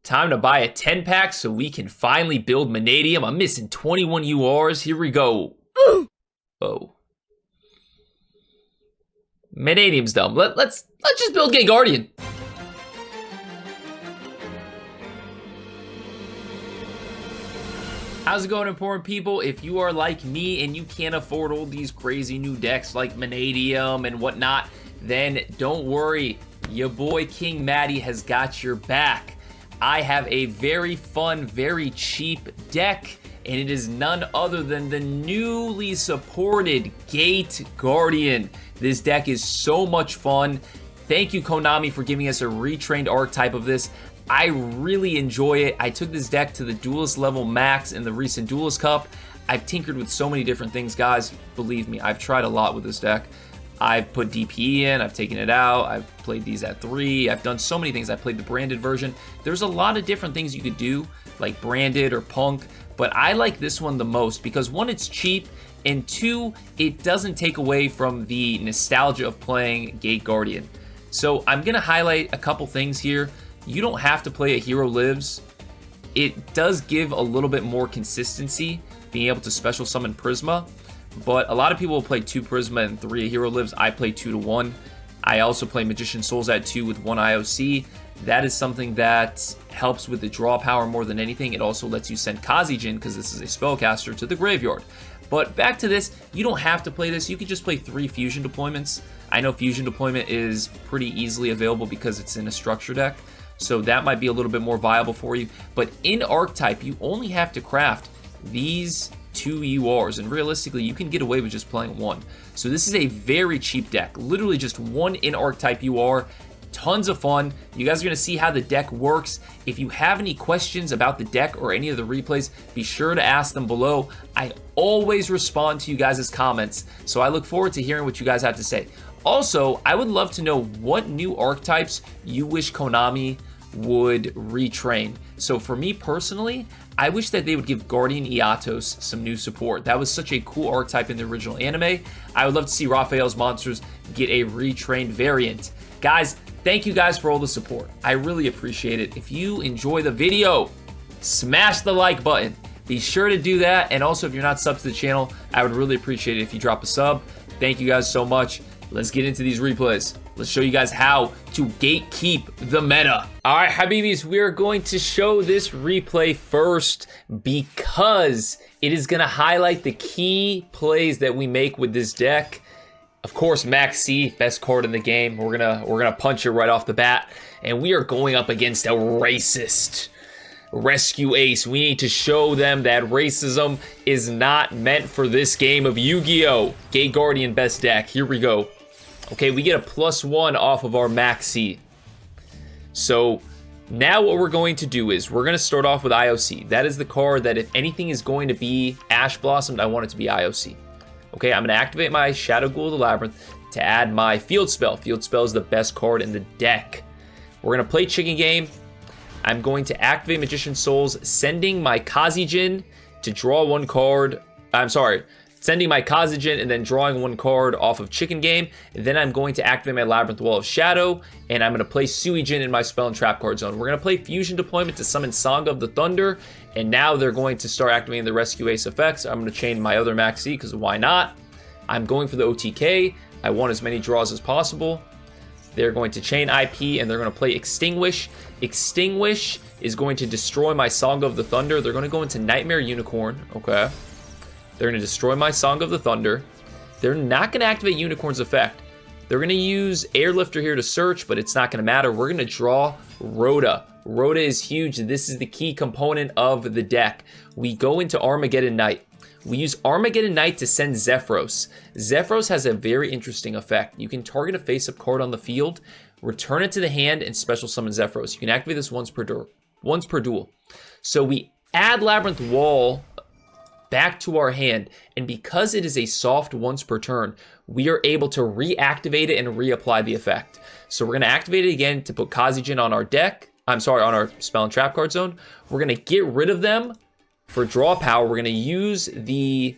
Time to buy a 10-pack so we can finally build Manadium. I'm missing 21 URs. Here we go. Oh. Manadium's dumb. Let's just build Gate Guardian. How's it going, important people? If you are like me and you can't afford all these crazy new decks like Manadium and whatnot, then don't worry. Your boy King Matty has got your back. I have a very fun, very cheap deck, and it is none other than the newly supported Gate Guardian. This deck is so much fun. Thank you, Konami, for giving us a retrained archetype of this. I really enjoy it. I took this deck to the Duelist level max in the recent Duelist Cup. I've tinkered with so many different things, guys. Believe me, I've tried a lot with this deck. I've put DPE in, I've taken it out, I've played these at 3, I've done so many things. I played the branded version. There's a lot of different things you could do, like branded or punk, but I like this one the most because 1, it's cheap, and 2, it doesn't take away from the nostalgia of playing Gate Guardian. So I'm gonna highlight a couple things here. You don't have to play a Hero Lives. It does give a little bit more consistency, being able to special summon Prisma, but a lot of people will play 2 Prisma and 3 Hero Lives. I play 2 to 1. I also play Magician Souls at 2 with 1 IOC. That is something that helps with the draw power more than anything. It also lets you send Kazijin, because this is a spellcaster, to the graveyard. But back to this, you don't have to play this. You could just play 3 Fusion deployments. I know Fusion deployment is pretty easily available because it's in a structure deck, so that might be a little bit more viable for you. But in Archetype, you only have to craft these 2 URs, and realistically, you can get away with just playing 1. So this is a very cheap deck. Literally just 1 in Archetype UR. Tons of fun. You guys are going to see how the deck works. If you have any questions about the deck or any of the replays, be sure to ask them below. I always respond to you guys' comments, so I look forward to hearing what you guys have to say. Also, I would love to know what new archetypes you wish Konami would retrain. So for me personally, I wish that they would give Guardian Iatos some new support. That was such a cool archetype in the original anime. I would love to see Raphael's Monsters get a retrained variant. Guys, thank you guys for all the support. I really appreciate it. If you enjoy the video, smash the like button. Be sure to do that. And also, if you're not subbed to the channel, I would really appreciate it if you drop a sub. Thank you guys so much. Let's get into these replays. Let's show you guys how to gatekeep the meta. All right, Habibis, we're going to show this replay first because it is gonna highlight the key plays that we make with this deck. Of course, Max C, best card in the game. We're gonna punch it right off the bat, and we are going up against a racist rescue ace. We need to show them that racism is not meant for this game of Yu-Gi-Oh! Gate Guardian best deck. Here we go. Okay, we get a +1 off of our Maxi. So now what we're going to do is we're going to start off with IOC. That is the card that if anything is going to be Ash Blossomed, I want it to be IOC. Okay, I'm going to activate my Shadow Ghoul of the Labyrinth to add my Field Spell. Field Spell is the best card in the deck. We're going to play Chicken Game. I'm going to activate Magician Souls, sending my Kazijin to draw 1 card. I'm sorry. Sending my Kazijin and then drawing 1 card off of Chicken Game. And then I'm going to activate my Labyrinth Wall of Shadow, and I'm going to play Suijin in my Spell and Trap card zone. We're going to play Fusion Deployment to summon Song of the Thunder, and now they're going to start activating the Rescue Ace effects. I'm going to chain my other Maxi, because why not? I'm going for the OTK. I want as many draws as possible. They're going to chain IP, and they're going to play Extinguish. Extinguish is going to destroy my Song of the Thunder. They're going to go into Nightmare Unicorn, okay? They're going to destroy my Song of the Thunder. They're not going to activate Unicorn's effect. They're going to use Airlifter here to search, but it's not going to matter. We're going to draw Rhoda. Rhoda is huge. This is the key component of the deck. We go into Armageddon Knight. We use Armageddon Knight to send Zephyros. Zephyros has a very interesting effect. You can target a face-up card on the field, return it to the hand, and special summon Zephyros. You can activate this once per duel. So we add Labyrinth Wall back to our hand, and because it is a soft once per turn, we are able to reactivate it and reapply the effect. So we're going to activate it again to put Kazijin on our deck. I'm sorry, on our Spell and Trap card zone. We're going to get rid of them for draw power. We're going to use the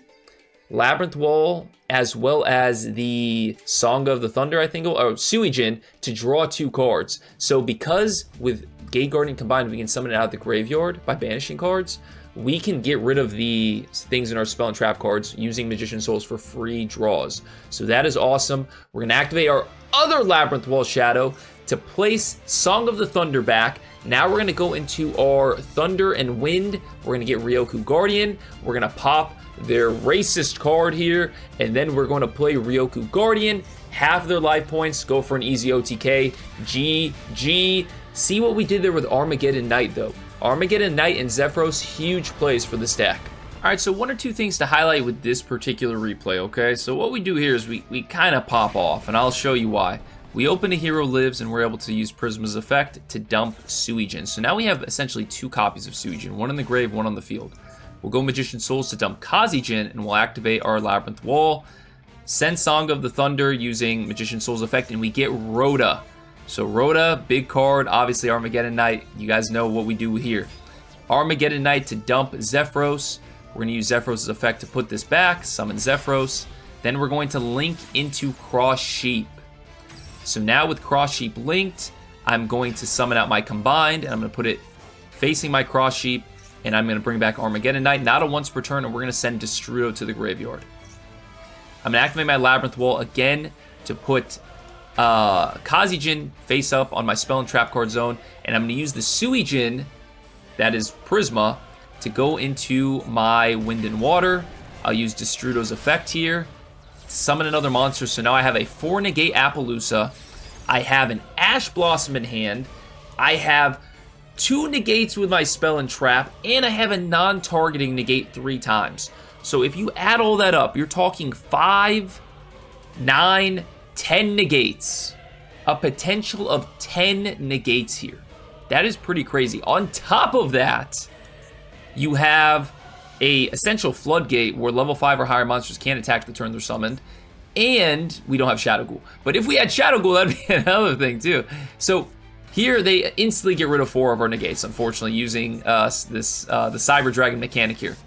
Labyrinth Wall as well as the Song of the Thunder, I think, or Suijin, to draw 2 cards. So because with Gate Guardian combined, we can summon it out of the graveyard by banishing cards. We can get rid of the things in our spell and trap cards using Magician Souls for free draws. So that is awesome. We're going to activate our other Labyrinth Wall Shadow to place Song of the Thunder back. Now we're going to go into our Thunder and Wind. We're going to get Ryoku Guardian. We're going to pop their racist card here, and then we're going to play Ryoku Guardian. Half their life points, go for an easy OTK. GG. See what we did there with Armageddon Knight, though. Armageddon Knight and Zephyros, huge plays for this deck. All right, so one or two things to highlight with this particular replay, okay? So what we do here is we kind of pop off, and I'll show you why. We open A Hero Lives, and we're able to use Prisma's effect to dump Suijin. So now we have essentially 2 copies of Suijin, one in the grave, one on the field. We'll go Magician Souls to dump Kazijin, and we'll activate our Labyrinth Wall. Send Song of the Thunder using Magician Souls effect, and we get Rhoda. So Rhoda, big card, obviously Armageddon Knight. You guys know what we do here. Armageddon Knight to dump Zephyros. We're going to use Zephyros' effect to put this back, summon Zephyros. Then we're going to link into Cross Sheep. So now with Cross Sheep linked, I'm going to summon out my combined, and I'm going to put it facing my Cross Sheep, and I'm going to bring back Armageddon Knight, not a once per turn, and we're going to send Destrudo to the graveyard. I'm going to activate my Labyrinth Wall again to put Kazijin face up on my spell and trap card zone, and I'm going to use the Suijin, that is Prisma, to go into my Wind and Water. I'll use Destrudo's effect here to summon another monster. So now I have a 4 Negate Appaloosa. I have an Ash Blossom in hand. I have 2 negates with my spell and trap, and I have a non-targeting negate 3 times. So if you add all that up, you're talking 5, 9, 10 negates. A potential of 10 negates here. That is pretty crazy. On top of that, you have a essential floodgate where level 5 or higher monsters can't attack the turn they're summoned. And we don't have Shadow Ghoul. But if we had Shadow Ghoul, that'd be another thing too. So here they instantly get rid of 4 of our negates, unfortunately, using the Cyber Dragon mechanic here.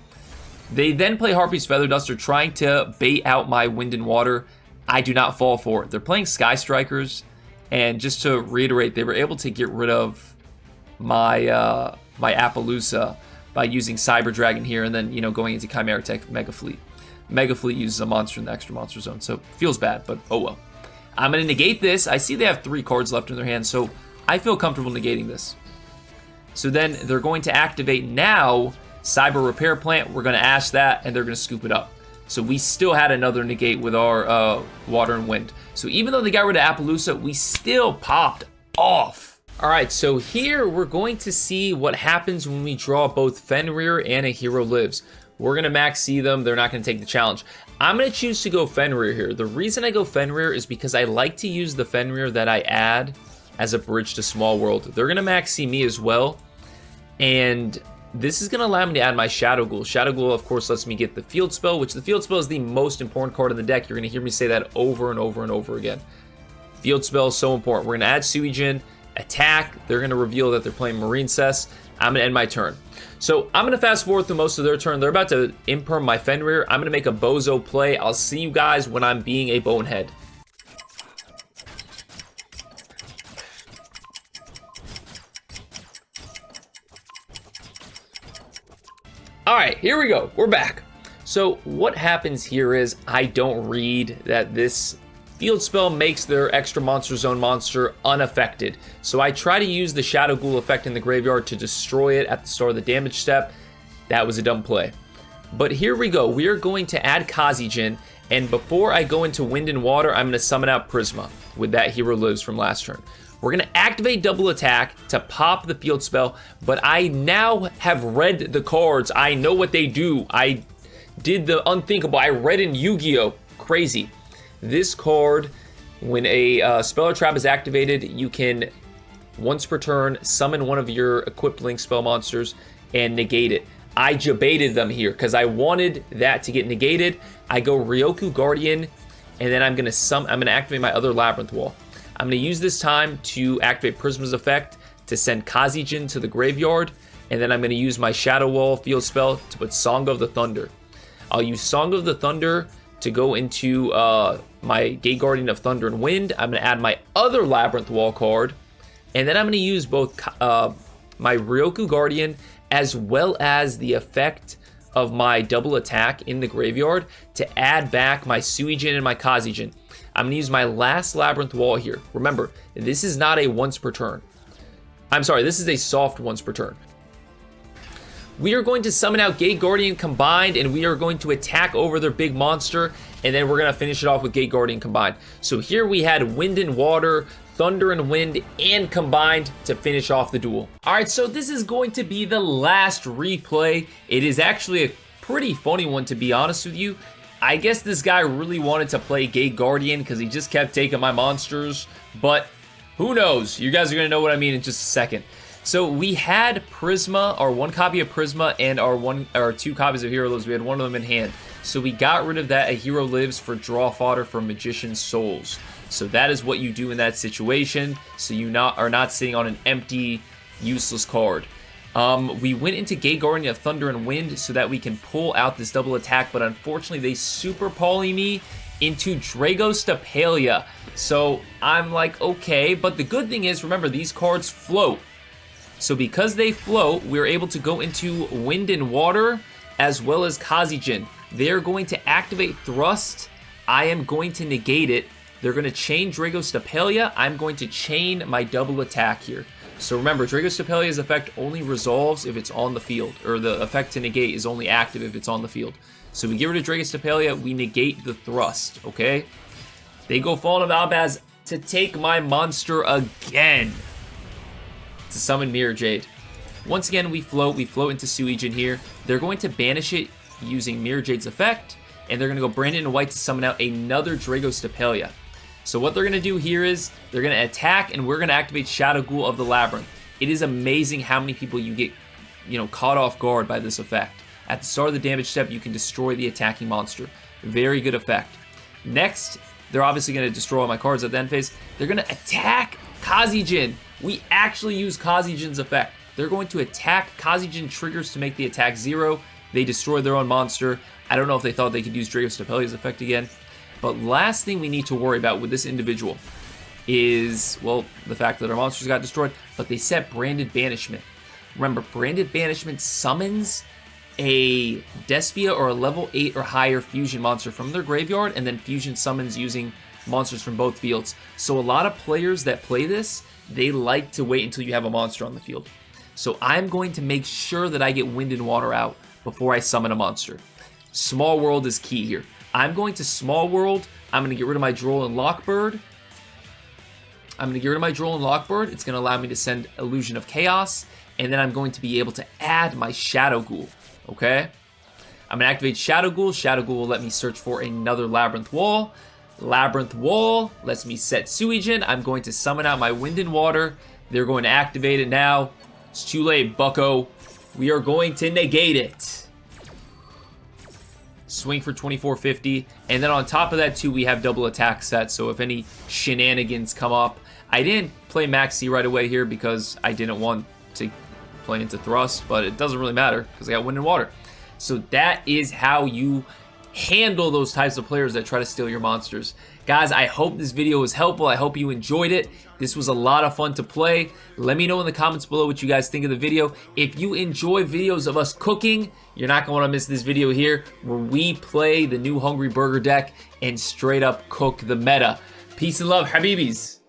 They then play Harpy's Feather Duster, trying to bait out my Wind and Water. I do not fall for it. They're playing Sky Strikers, and just to reiterate, they were able to get rid of my my Appaloosa by using Cyber Dragon here, and then going into Chimera Tech Mega Fleet. Mega Fleet uses a monster in the extra monster zone, so feels bad, but oh well. I'm going to negate this. I see they have 3 cards left in their hand, so I feel comfortable negating this. So then they're going to activate now Cyber Repair Plant. We're going to ash that, and they're going to scoop it up. So we still had another negate with our Water and Wind. So even though they got rid of Appaloosa, we still popped off. All right, so here we're going to see what happens when we draw both Fenrir and A Hero Lives. We're going to max see them. They're not going to take the challenge. I'm going to choose to go Fenrir here. The reason I go Fenrir is because I like to use the Fenrir that I add as a bridge to Small World. They're going to max see me as well. And this is going to allow me to add my Shadow Ghoul. Shadow Ghoul, of course, lets me get the Field Spell, which the Field Spell is the most important card in the deck. You're going to hear me say that over and over and over again. Field Spell is so important. We're going to add Suijin, attack. They're going to reveal that they're playing Marine Cess. I'm going to end my turn. So I'm going to fast forward through most of their turn. They're about to imperm my Fenrir. I'm going to make a bozo play. I'll see you guys when I'm being a bonehead. All right, here we go. We're back. So what happens here is I don't read that this field spell makes their extra monster zone monster unaffected. So I try to use the Shadow Ghoul effect in the graveyard to destroy it at the start of the damage step. That was a dumb play. But here we go. We are going to add Kazijin, and before I go into Wind and Water, I'm going to summon out Prisma with that Hero Lives from last turn. We're going to activate double attack to pop the field spell, but I now have read the cards. I know what they do. I did the unthinkable. I read in Yu-Gi-Oh! Crazy. This card, when a spell or trap is activated, you can, once per turn, summon one of your equipped link spell monsters and negate it. I jebaited them here because I wanted that to get negated. I go Ryoku Guardian, and then I'm going to activate my other Labyrinth Wall. I'm going to use this time to activate Prisma's effect to send Kazijin to the graveyard, and then I'm going to use my Shadow Wall field spell to put Song of the Thunder. I'll use Song of the Thunder to go into my Gate Guardian of Thunder and Wind. I'm going to add my other Labyrinth Wall card And then I'm going to use both my Ryoku Guardian as well as the effect of my double attack in the graveyard to add back my Suijin and my Kazijin. I'm going to use my last Labyrinth Wall here. Remember, this is not a once per turn. I'm sorry, this is a soft once per turn. We are going to summon out Gate Guardian combined, and we are going to attack over their big monster, and then we're going to finish it off with Gate Guardian combined. So here we had Wind and Water, Thunder and Wind, and combined to finish off the duel. Alright, so this is going to be the last replay. It is actually a pretty funny one, to be honest with you. I guess this guy really wanted to play Gate Guardian because he just kept taking my monsters, but who knows? You guys are going to know what I mean in just a second. So we had Prisma, our one copy of Prisma, and our two copies of Hero Lives. We had one of them in hand. So we got rid of that. A Hero Lives for draw fodder for Magician's Souls. So that is what you do in that situation. So you are not sitting on an empty, useless card. We went into Gate Guardian of Thunder and Wind so that we can pull out this double attack, but unfortunately they super poly me into Dragostapelia. So I'm like, okay, but the good thing is, remember, these cards float. So because they float, we're able to go into Wind and Water as well as Kazijin. They're going to activate Thrust. I am going to negate it. They're going to chain Dragostapelia. I'm going to chain my double attack here. So remember, Dragostapelia's effect only resolves if it's on the field, or the effect to negate is only active if it's on the field. So we get rid of Dragostapelia, we negate the Thrust, okay? They go Fallen of Albaz to take my monster again. To summon Mirror Jade. Once again, we float into Suijin here. They're going to banish it using Mirror Jade's effect, and they're going to go Brandon and White to summon out another Dragostapelia. So what they're going to do here is, they're going to attack, and we're going to activate Shadow Ghoul of the Labyrinth. It is amazing how many people you get, caught off guard by this effect. At the start of the damage step, you can destroy the attacking monster. Very good effect. Next, they're obviously going to destroy all my cards at the end phase. They're going to attack Kazijin. We actually use Kazijin's effect. They're going to attack. Kazijin triggers to make the attack 0. They destroy their own monster. I don't know if they thought they could use Dragostapelia's effect again. But last thing we need to worry about with this individual is, well, the fact that our monsters got destroyed, but they set Branded Banishment. Remember, Branded Banishment summons a Despia or a level 8 or higher fusion monster from their graveyard, and then fusion summons using monsters from both fields. So a lot of players that play this, they like to wait until you have a monster on the field. So I'm going to make sure that I get Wind and Water out before I summon a monster. Small World is key here. I'm going to Small World. I'm going to get rid of my Droll and Lockbird. It's going to allow me to send Illusion of Chaos. And then I'm going to be able to add my Shadow Ghoul. Okay? I'm going to activate Shadow Ghoul. Shadow Ghoul will let me search for another Labyrinth Wall. Labyrinth Wall lets me set Suijin. I'm going to summon out my Wind and Water. They're going to activate it now. It's too late, bucko. We are going to negate it. Swing for 2450. And then on top of that, too, we have double attack set. So if any shenanigans come up, I didn't play Maxi right away here because I didn't want to play into Thrust, but it doesn't really matter because I got Wind and Water. So that is how you handle those types of players that try to steal your monsters. Guys, I hope this video was helpful. I hope you enjoyed it. This was a lot of fun to play. Let me know in the comments below what you guys think of the video. If you enjoy videos of us cooking, you're not going to want to miss this video here where we play the new Hungry Burger deck and straight up cook the meta. Peace and love, Habibis.